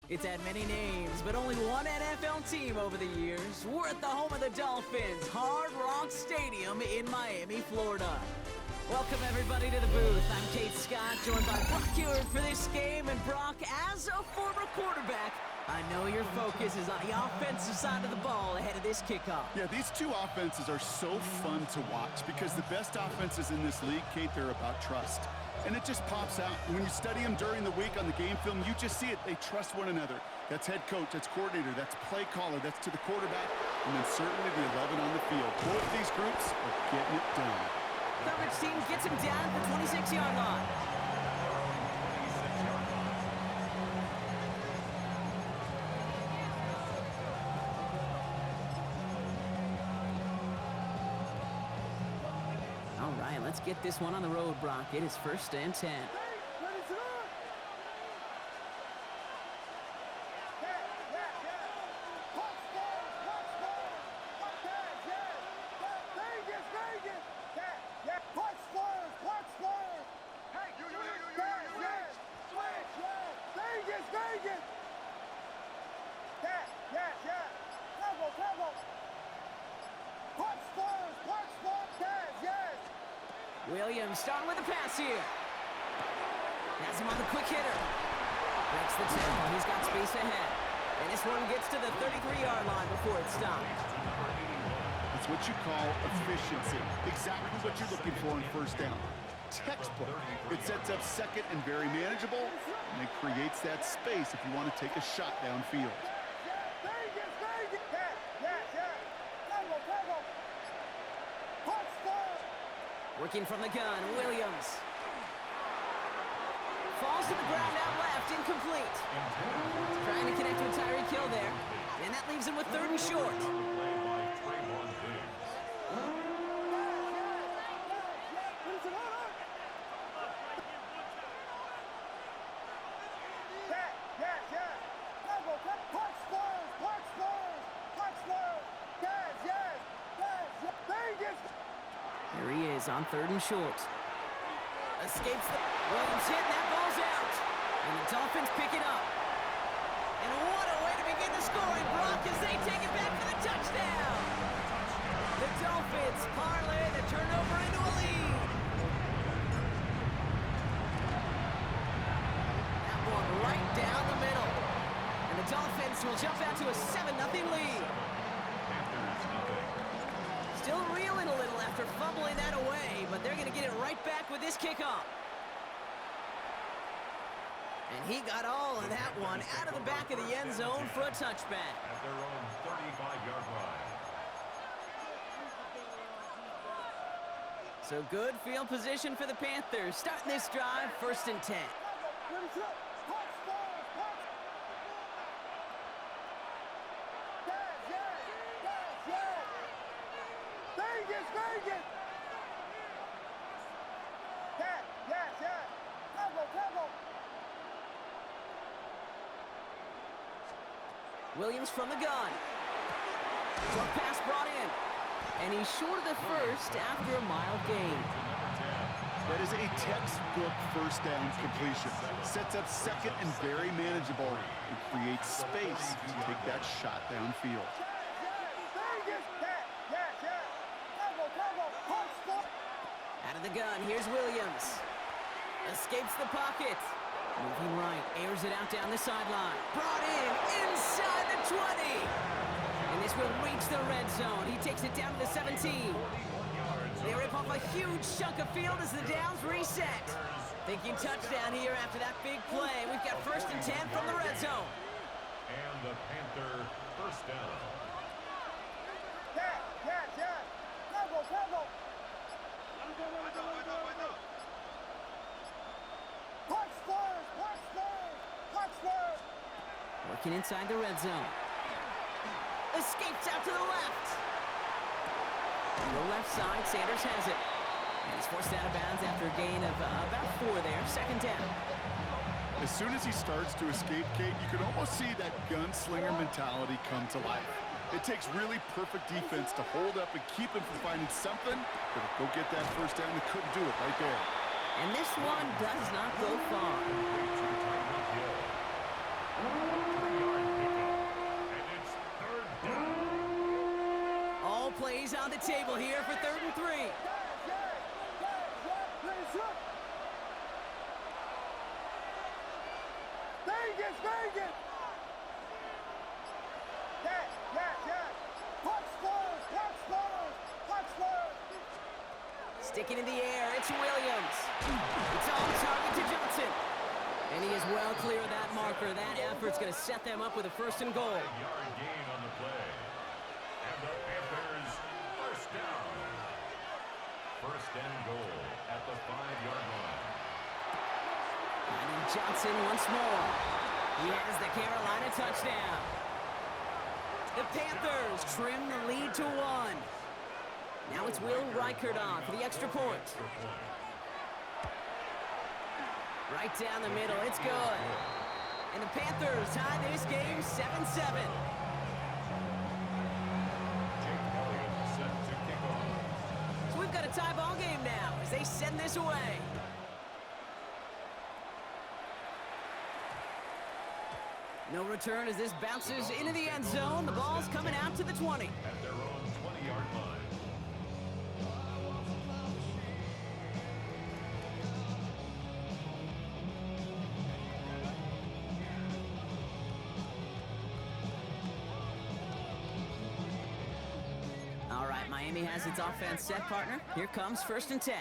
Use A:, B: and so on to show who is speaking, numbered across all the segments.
A: It's had many names, but only one NFL team over the years. We're at the home of the Dolphins, Hard Rock Stadium in Miami, Florida. Welcome, everybody, to the booth. I'm Kate Scott, joined by Brock Huard for this game. And Brock, as a former quarterback, I know your focus is on the offensive side of the ball ahead of this kickoff.
B: Yeah, these two offenses are so fun to watch because the best offenses in this league, Kate, they're about trust. And it just pops out. When you study them during the week on the game film, you just see it. They trust one another. That's head coach, that's coordinator, that's play caller, that's to the quarterback, and then certainly the 11 on the field. Both these groups are getting it done.
A: Coverage team gets him down at the 26-yard line. All right, let's get this one on the road, Brock. It is 1st and 10. Williams starting with the pass here. Has him on the quick hitter. Breaks the tackle. He's got space ahead. And this one gets to the 33-yard line before it stops.
B: It's what you call efficiency. Exactly what you're looking for in first down. Textbook. It sets up second and very manageable, and it creates that space if you want to take a shot downfield.
A: Working from the gun, Williams. Falls to the ground out left, incomplete. Trying to connect with Tyreek Hill there, and that leaves him with 3rd and short. Here he is on 3rd and short. Escapes the... Williams hit, and that ball's out. And the Dolphins pick it up. And what a way to begin the scoring, Brock, as they take it back for the touchdown. The Dolphins parlay the turnover into a lead. That one right down the middle. And the Dolphins will jump out to a 7-0 lead. Still reeling a little after fumbling that away, but they're going to get it right back with this kickoff. And he got all of that one out of the back of the end zone for a touchback.
C: At their own 35-yard line.
A: So good field position for the Panthers. Starting this drive, 1st and 10. Williams from the gun. Short pass brought in. And he's short of the first after a mild gain.
B: That is a textbook first down completion. Sets up second and very manageable. It creates space to take that shot downfield.
A: Out of the gun, here's Williams. Escapes the pocket. Moving right, airs it out down the sideline. Brought in, inside the 20. And this will reach the red zone. He takes it down to the 17. They rip off a huge chunk of field as the downs reset. Thinking touchdown here after that big play. We've got 1st and 10 from the red zone.
C: And the Panther first down.
A: Working inside the red zone. Escapes out to the left. On the left side, Sanders has it. And he's forced out of bounds after a gain of about 4 there. 2nd down.
B: As soon as he starts to escape, Kate, you can almost see that gunslinger mentality come to life. It takes really perfect defense to hold up and keep him from finding something, but go get that first down. They couldn't do it right there.
A: And this one does not go far. on the table here for 3rd and 3.
D: Vegas, Vegas! Yes, yes, yes! Punch close, punch close, punch close!
A: Sticking in the air, it's Williams. It's on target to Johnson. And he is well clear of that marker. That effort's going to set them up with a 1st and goal.
C: 5-yard gain on the play. And the Panthers first down. 1st and goal at the 5-yard line.
A: Finding Johnson once more. He has the Carolina touchdown. The Panthers trim the lead to 1. Now it's Will Reichert on for the extra point. Right down the middle, it's good. And the Panthers tie this game 7-7.
C: Jake Elliott set to kick off.
A: So we've got a tie ball game now as they send this away. No return as this bounces into the end zone. The ball's coming out to the 20.
C: At their own 20-yard line.
A: All right, Miami has its offense set, partner. Here comes 1st and 10.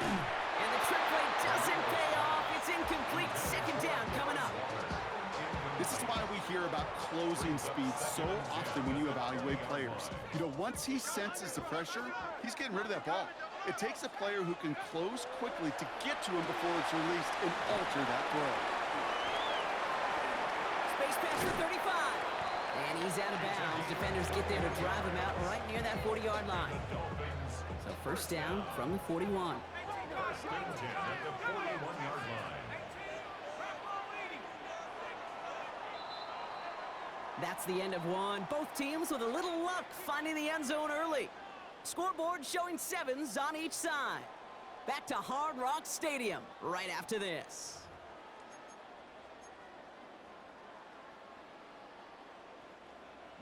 A: And the trick play doesn't pay off. It's incomplete. 2nd down coming up.
B: This is why we hear about closing speed so often when you evaluate players. You know, once he senses the pressure, he's getting rid of that ball. It takes a player who can close quickly to get to him before it's released and alter that throw.
A: Space pass for 35. And he's out of bounds. Defenders get there to drive him out right near that 40-yard line. So 1st down from the 41.
C: 1st and 10 at the 41-yard line.
A: That's the end of 1. Both teams with a little luck finding the end zone early. Scoreboard showing 7s on each side. Back to Hard Rock Stadium right after this.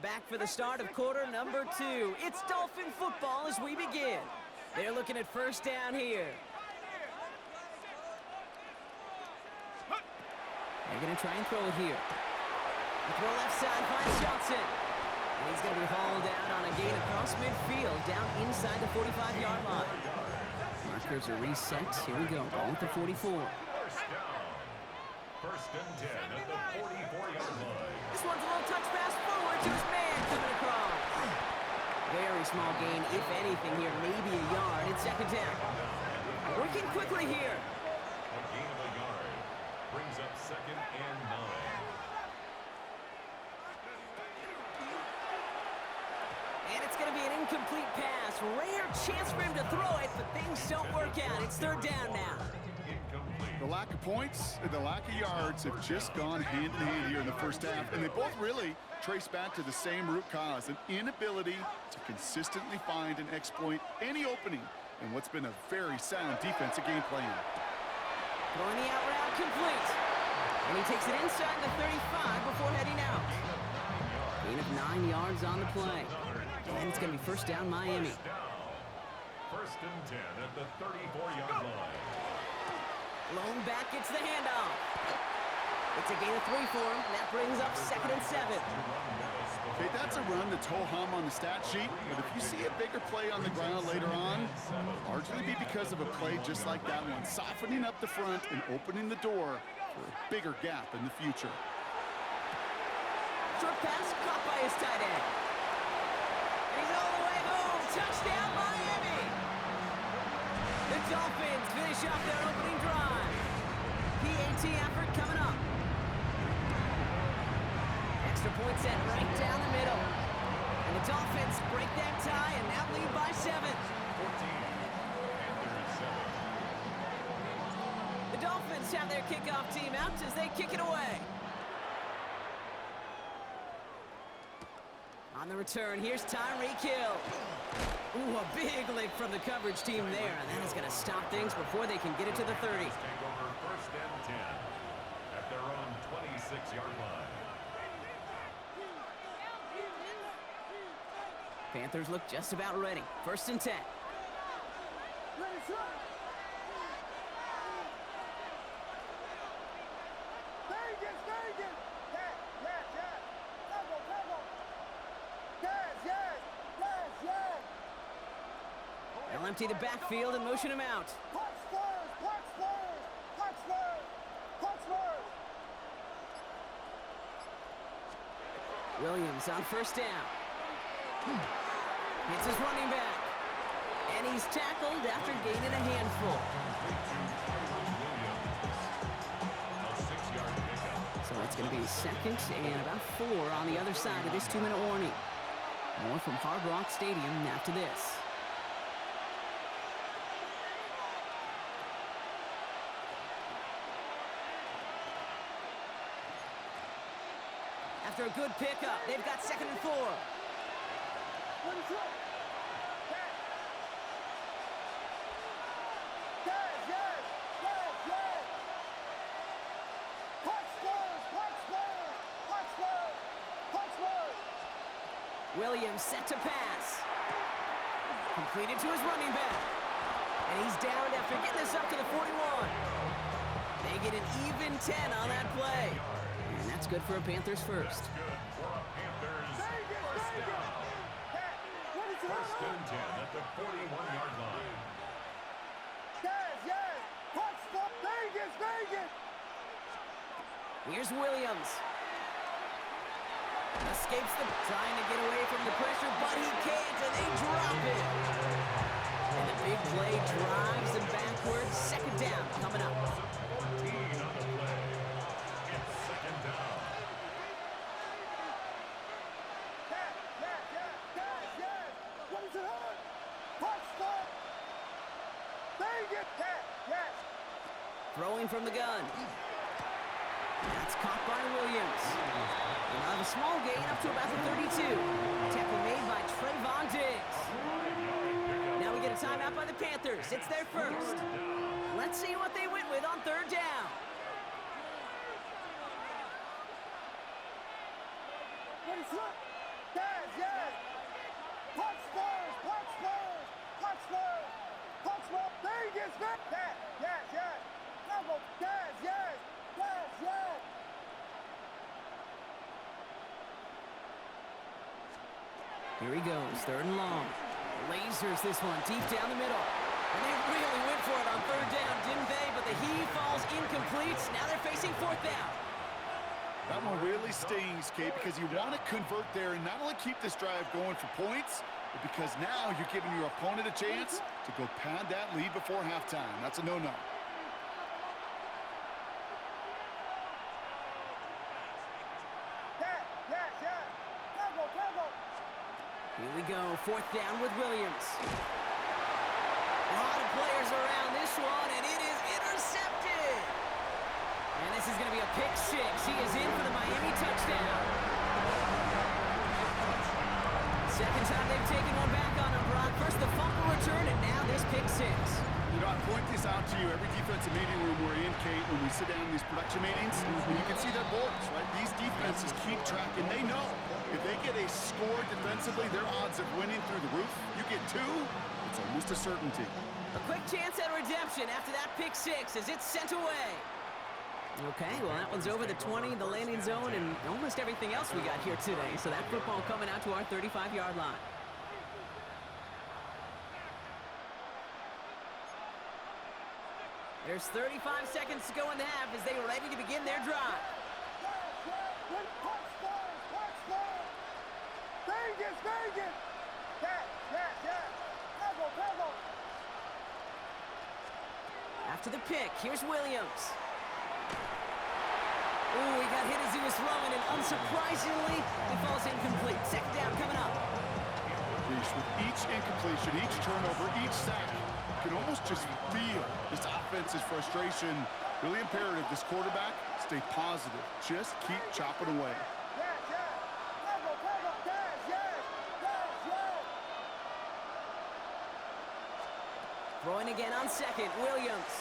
A: Back for the start of quarter number 2. It's Dolphin football as we begin. They're looking at 1st down here. They're going to try and throw it here. The throw left side finds Johnson. And he's going to be hauled out on a gain across midfield down inside the 45-yard line. Markers are reset. Here we go. Ball with the 44.
C: 1st down. 1st and 10 at the 44-yard line.
A: This one's a little touch pass forward to his man coming across. Very small gain, if anything here, maybe a yard. It's 2nd down. Working quickly here.
C: A gain of a yard brings up 2nd and 9.
A: And it's going to be an incomplete pass. Rare chance for him to throw it, but things don't work out. It's 3rd down now.
C: Incomplete.
B: The lack of points and the lack of yards have just gone hand in hand here in the 1st half, and they both really trace back to the same root cause, an inability to consistently find and exploit any opening in what's been a very sound defensive game plan.
A: Throwing the out route complete. And he takes it inside the 35 before heading out. Gain of 9 yards on the play. And it's going to be 1st down Miami.
C: 1st and 10 at the 34-yard line.
A: Blown back gets the handoff. It's a gain of 3 for him. That brings up 2nd and 7.
B: Okay, that's a run that's ho-hum on the stat sheet, but if you see a bigger play on the ground later on, it'll largely be because of a play just like that one, softening up the front and opening the door for a bigger gap in the future.
A: Short pass caught by his tight end. And he's all the way home. Touchdown, Miami! The Dolphins finish off their opening drive. PAT effort coming up. Extra point set right down the middle. And the Dolphins break that tie and now lead by 7.
C: 14. Panthers 7.
A: The Dolphins have their kickoff team out as they kick it away. On the return, here's Tyreek Hill. Ooh, a big lick from the coverage team there, and that is going to stop things before they can get it to the 30.
C: Take over 1st and 10 at their own 26. 6-yard line.
A: Panthers look just about ready. 1st and 10.
D: Ready, set. Vegas, Vegas. Yes, yes, yes. Tempo, tempo. Yes, yes, yes, yes.
A: They'll empty the backfield and motion him out.
D: Punch first, punch first, punch first, punch first.
A: Williams on 1st down. Hits his running back. And he's tackled after gaining a handful.
C: A 6-yard pickup.
A: So it's going to be 2nd and about 4 on the other side of this 2-minute warning. More from Hard Rock Stadium after this. After a good pickup, they've got 2nd and 4.
D: Ready, set. Yes. Yes, yes, yes, yes. Punch first, punch first, punch first, punch first.
A: Williams set to pass. Completed to his running back. And he's down after getting this up to the 41. They get an even 10 on that play. And that's good for a Panthers first.
C: Good for a Panthers
D: Vegas,
C: first
D: Vegas.
C: down.
D: Yes. Ready, set.
C: 1st and 10 at the 41-yard line.
D: Yes, yes. Punch for Vegas, Vegas.
A: Here's Williams. Escapes trying to get away from the pressure, but he can't, and they drop it. And the big play drives them backwards. 2nd down coming up.
C: 14 on the play. It's 2nd down.
D: Yes, yes, yes, yes, yes. What is it on? Punch for Vegas. Yes, yes.
A: Throwing from the gun. That's caught by Williams. And out of a small gain up to about the 32. Tackle made by Trayvon Diggs. Now we get a timeout by the Panthers. It's their first. Let's see what they went with on 3rd down.
D: Ready, set. Yes, yes. Punch first, punch first, punch first, punch first. Vegas, Vegas. Yes, yes, yes. Tempo. Yes, yes, yes, yes.
A: Here he goes, 3rd and long. Lasers this one deep down the middle. And they really went for it on 3rd down, didn't they? But the heave falls incomplete. Now they're facing 4th down.
B: That one really stings, Kate, because you want to convert there and not only keep this drive going for points, but because now you're giving your opponent a chance to go pad that lead before halftime. That's a no-no.
D: Yes, yes, yes. Tempo, tempo.
A: Here we go, 4th down with Williams. A lot of players around this one, and it is intercepted. And this is going to be a pick 6. He is in for the Miami touchdown. 2nd time they've taken one back on him, Brock. First the fumble return, and now this pick 6.
B: You know, I point this out to you every defensive meeting room we're in, Kate, when we sit down in these production meetings, and you can see their boards, right? These defenses keep track, and they know if they get a score defensively, their odds of winning through the roof. You get 2, it's almost a certainty.
A: A quick chance at redemption after that pick 6 as it's sent away. Okay, well, that one's over the 20, the landing zone, and almost everything else we got here today. So that football coming out to our 35-yard line. There's 35 seconds to go in the half as they are ready to begin their drive.
D: Punch first, punch first. Vegas, Vegas. Yes, yes, yes. Tempo, tempo.
A: After the pick, here's Williams. Ooh, he got hit as he was throwing, and unsurprisingly, he falls incomplete. 2nd down coming up.
B: With each incompletion, each turnover, each sack, you can almost just feel this offense's frustration. Really imperative, this quarterback, stay positive. Just keep chopping away.
D: Yes, yes. Tempo, tempo. Yes, yes, yes, yes.
A: Throwing again on 2nd, Williams.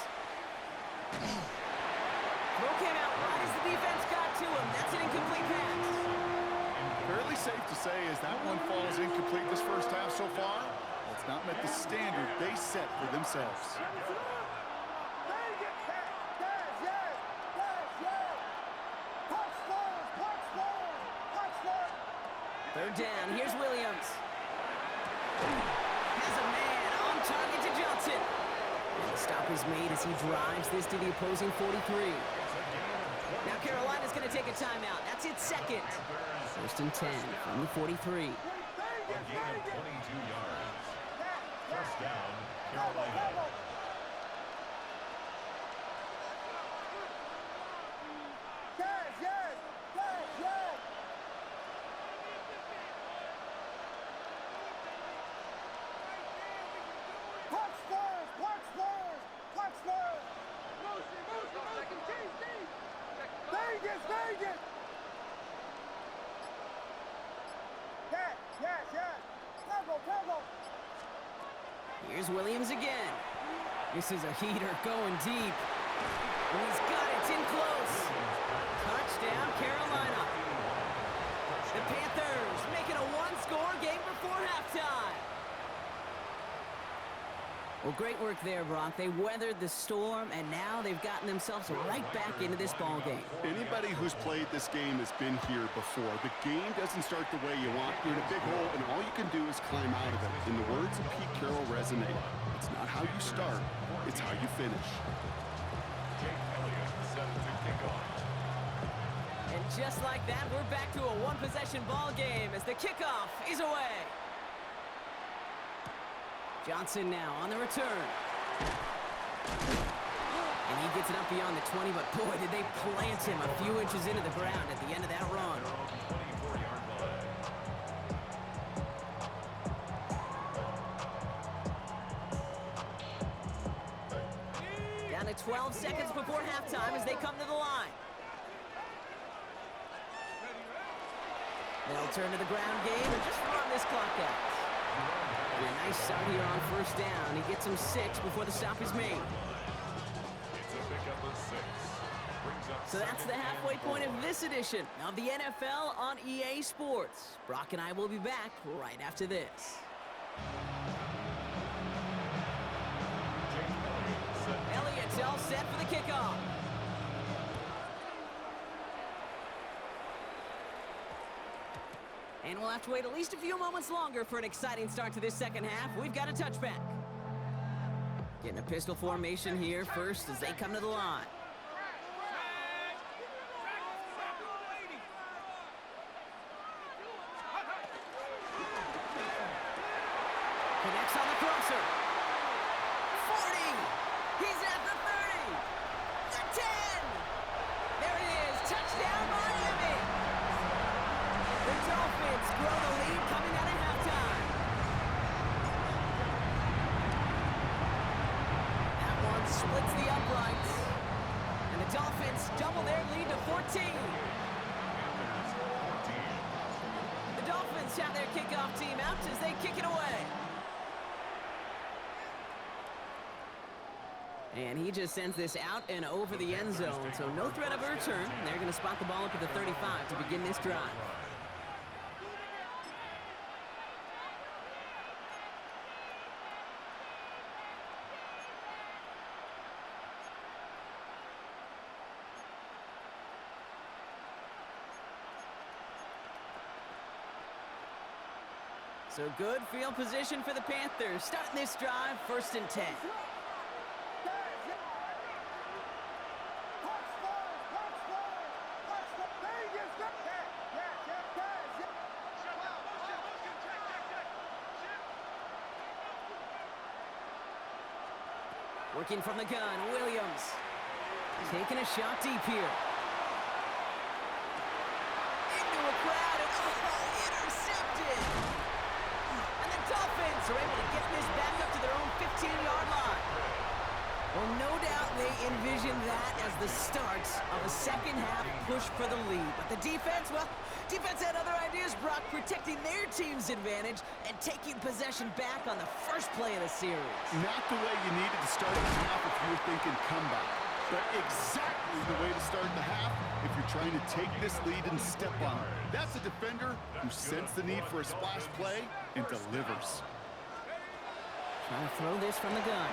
A: Throw came out right as the defense got to him. That's an incomplete pass.
B: Fairly safe to say as that one falls incomplete this first half so far, it's not met the standard they set for themselves.
A: Third down, here's Williams. Has a man on target to Johnson. And the stop is made as he drives this to the opposing 43. Now Carolina's going to take a timeout. That's its second. First and 10 from the 43.
C: A gain of 22 yards. First down, Carolina.
D: Vegas! Yes! Temple!
A: Here's Williams again. This is a heater going deep. And he's got it. It's in close. Touchdown, Carolina. The Panthers making a one-score game before halftime. Well, great work there, Brock. They weathered the storm, and now they've gotten themselves right back into this ball game.
B: Anybody who's played this game has been here before. The game doesn't start the way you want. You're in a big hole, and all you can do is climb out of it. In the words of Pete Carroll resonate, it's not how you start, it's how you finish.
C: Jake Elliott set to kick off.
A: And just like that, we're back to a one-possession ball game as the kickoff is away. Johnson now on the return. And he gets it up beyond the 20, but boy, did they plant him a few inches into the ground at the end of that run. 24-yard line. Down to 12 seconds before halftime as they come to the line. They'll turn to the ground game and just run this clock out. And a nice start here on first down. He gets him 6 before the stop is made.
C: It's a pickup of 6. Brings up
A: So that's the halfway point of this edition of the NFL on EA Sports. Brock and I will be back right after this. Elliott's all set for the kickoff. And we'll have to wait at least a few moments longer for an exciting start to this second half. We've got a touchback. Getting a pistol formation here first as they come to the line. Connects on the crosser. 40. He's at the 30. The 10. There it is. Touchdown, Miami. The Dolphins grow the lead coming out of halftime. That one splits the uprights. And the Dolphins double their lead to 14. The Dolphins have their kickoff team out as they kick it away. And he just sends this out and over the end zone, so no threat of a return. They're going to spot the ball up at the 35 to begin this drive. So good field position for the Panthers. Starting this drive, first and 10. Working from the gun, Williams. Taking a shot deep here. Into a crowd and intercepted. And the Dolphins are able to get this back up to their own 15-yard line. Well, no doubt they envisioned that as the start of a second-half push for the lead. But the defense, well, defense had other ideas, Brock, protecting their team's advantage and taking possession back on the first play of the series.
B: Not the way you needed to start the half if you were thinking comeback. But exactly the way to start the half if you're trying to take this lead and step on it. That's a defender who sensed the need for a splash play and delivers.
A: Trying to throw this from the gun.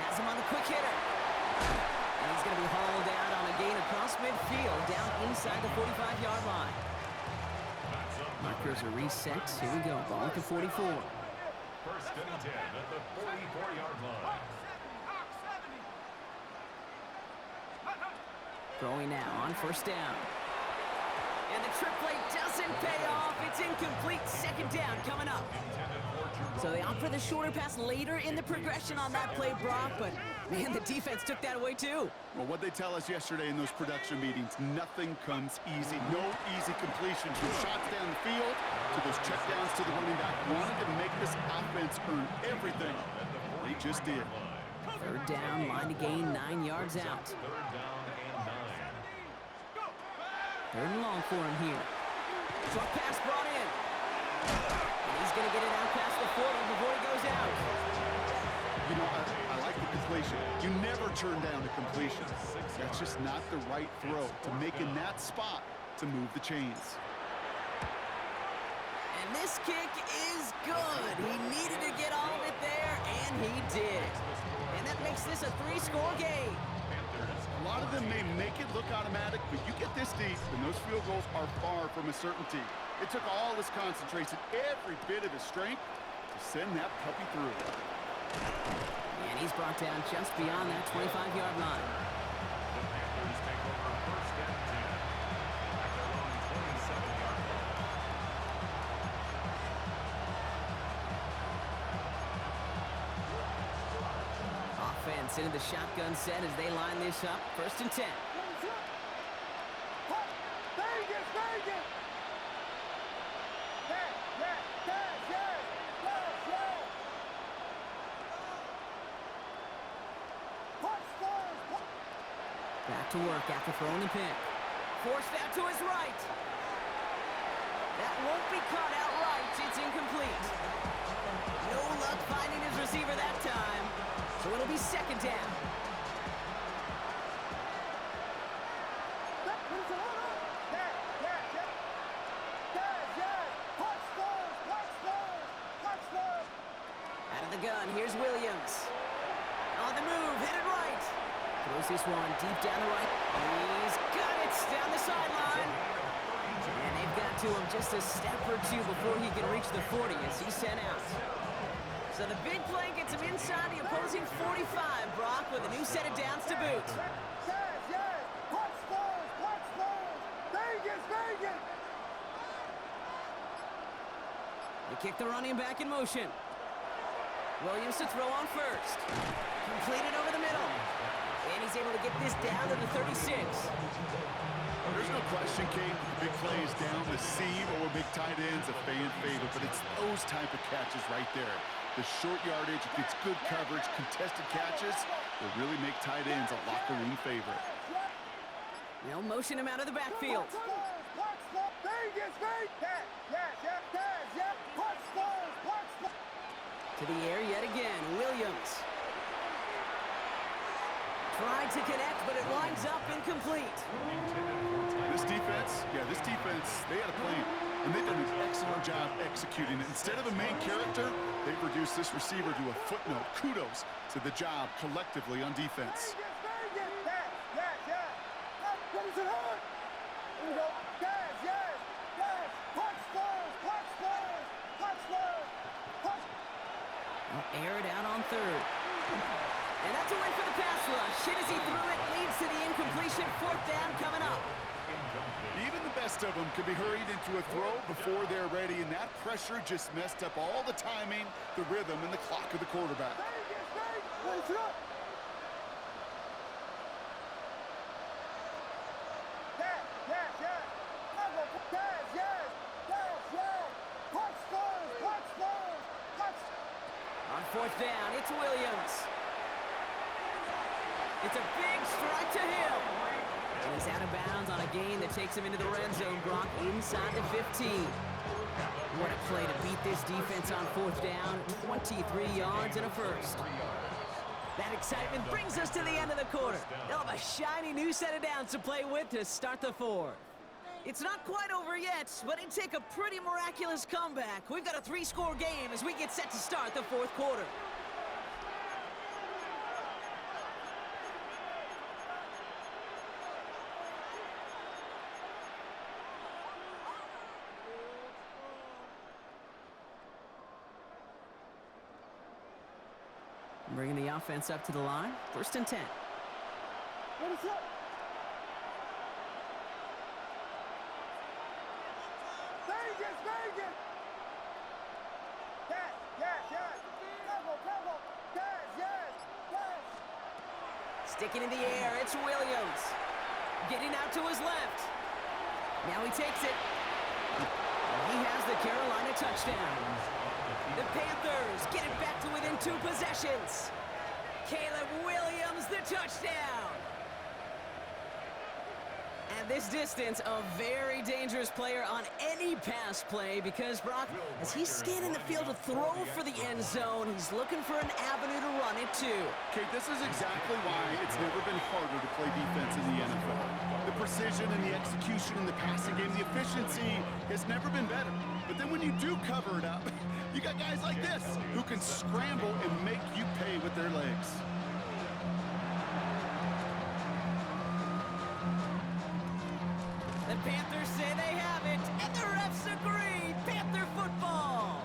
A: Has him on the quick hitter. And he's going to be hauled out on a gain across midfield, down inside the 45-yard line. Markers are reset. Here we go. Ball at the 44.
C: First and 10 at the 44-yard line.
A: Throwing now on first down. And the trick play doesn't pay off. It's incomplete. Second down coming up. So they opt for the shorter pass later in the progression on that play, Brock, but man, the defense took that away too.
B: Well, what they tell us yesterday in those production meetings, nothing comes easy. No easy completions from shots down the field to those checkdowns to the running back. Wanted to make this offense earn everything. They just did.
A: Third down, line to gain 9 yards out.
C: Third down and 9.
A: Third and long for him here. Short pass brought in. And he's going to get it out past the 40 before he goes out.
B: You know, I like the completion. You never turn down a completion. That's just not the right throw to make in that spot to move the chains.
A: And this kick is good. He needed to get all of it there, and he did. And that makes this a 3-score game.
B: A lot of them may make it look automatic, but you get this deep, and those field goals are far from a certainty. It took all his concentration, every bit of his strength, to send that puppy through.
A: And he's brought down just beyond that 25-yard line.
C: The Panthers take over first and 10 at their own 27-yard line.
A: Offense into the shotgun set as they line this up. First and 10.
D: Vegas, Vegas! Yes, yes, yes, yes, yes, yes! Punch Spurs!
A: Back to work after throwing the pick. Forced out to his right. That won't be caught outright. It's incomplete. No luck finding his receiver that time. So it'll be second down.
D: Yes, yes, yes! Yes, yes! Punch Spurs! Punch Spurs! Punch Spurs!
A: Out of the gun, here's Williams. On the move, headed right. Throws this one deep down the right. He's got it down the sideline. And they've got to him just a step or two before he can reach the 40 as he's sent out. So the big play gets him inside the opposing 45, Brock, with a new set of downs to boot.
D: Yes, yes! Punch Spurs! Punch Spurs! Vegas, Vegas!
A: They kick the running back in motion. Williams to throw on first. Completed over the middle. And he's able to get this down to the 36.
B: There's no question, Kate, the big play is down the seam or big tight ends, a fan favorite, but it's those type of catches right there. The short yardage, gets good coverage, contested catches will really make tight ends a locker room favorite.
A: They'll motion him out of the backfield.
D: Punch Spurs! Vegas, Vegas! Yes, yes, yes, yes, yes! Punch Spurs! Punch Spurs!
A: To the air yet again, Williams. Tried to connect, but it winds up incomplete.
B: This defense, they had a plan, and they've done an excellent job executing it. Instead of a main character, they've reduced this receiver to a footnote. Kudos to the job collectively on defense.
D: Vegas, Vegas! Yes, yes, yes! What is it on? Here we go. Yes, yes, yes! Punch Spurs! Punch Spurs! Punch Spurs! Punch...
A: Well, air it out on third. And that's a win for the pass rush. Hit as he threw it, leads to the incompletion. Fourth down coming up.
B: Even the best of them could be hurried into a throw before they're ready, and that pressure just messed up all the timing, the rhythm, and the clock of the quarterback.
D: Vegas, Vegas! What is it on? Yes, yes, yes! Yes, yes, yes, yes! Punch Spurs! Punch Spurs! Punch...
A: On fourth down, it's Williams. It's a big strike to him. And he's out of bounds on a gain that takes him into the red zone, Brock, inside the 15. What a play to beat this defense on fourth down. 23 yards and a first. That excitement brings us to the end of the quarter. They'll have a shiny new set of downs to play with to start the fourth. It's not quite over yet, but it'd take a pretty miraculous comeback. We've got a 3-score game as we get set to start the fourth quarter. Bringing the offense up to the line. 1st and 10.
D: What is up? Vegas, Vegas! Yes, yes, yes! Temple, yes, yes, yes!
A: Sticking in the air, it's Williams. Getting out to his left. Now he takes it. He has the Carolina touchdown. The Panthers get it back to within 2 possessions. Caleb Williams, the touchdown. At this distance, a very dangerous player on any pass play because, Brock, as he's scanning the field to throw for the end zone, he's looking for an avenue to run it too.
B: Kate, this is exactly why it's never been harder to play defense in the NFL. The precision and the execution in the passing game, the efficiency has never been better. But then when you do cover it up, you got guys like this who can scramble and make you pay with their legs.
A: The Panthers say they have it, and the refs agree. Panther football.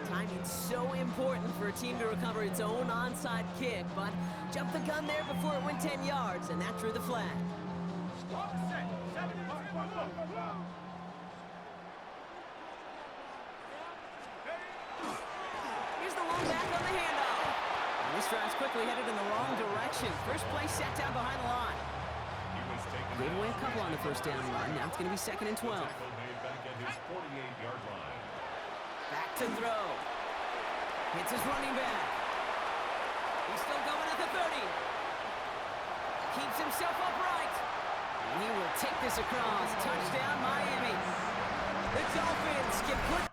A: Timing's so important for a team to recover its own onside kick, but jumped the gun there before it went 10 yards, and that drew the flag. Here's the long back on the handoff. And this drive's quickly headed in the wrong direction. First play set down behind the line. Gave away a couple on the first down run. Now it's going to be 2nd and 12. Back to throw. Hits his running back. He's still going at the 30. Keeps himself upright. And he will take this across. Touchdown, Miami. The Dolphins can put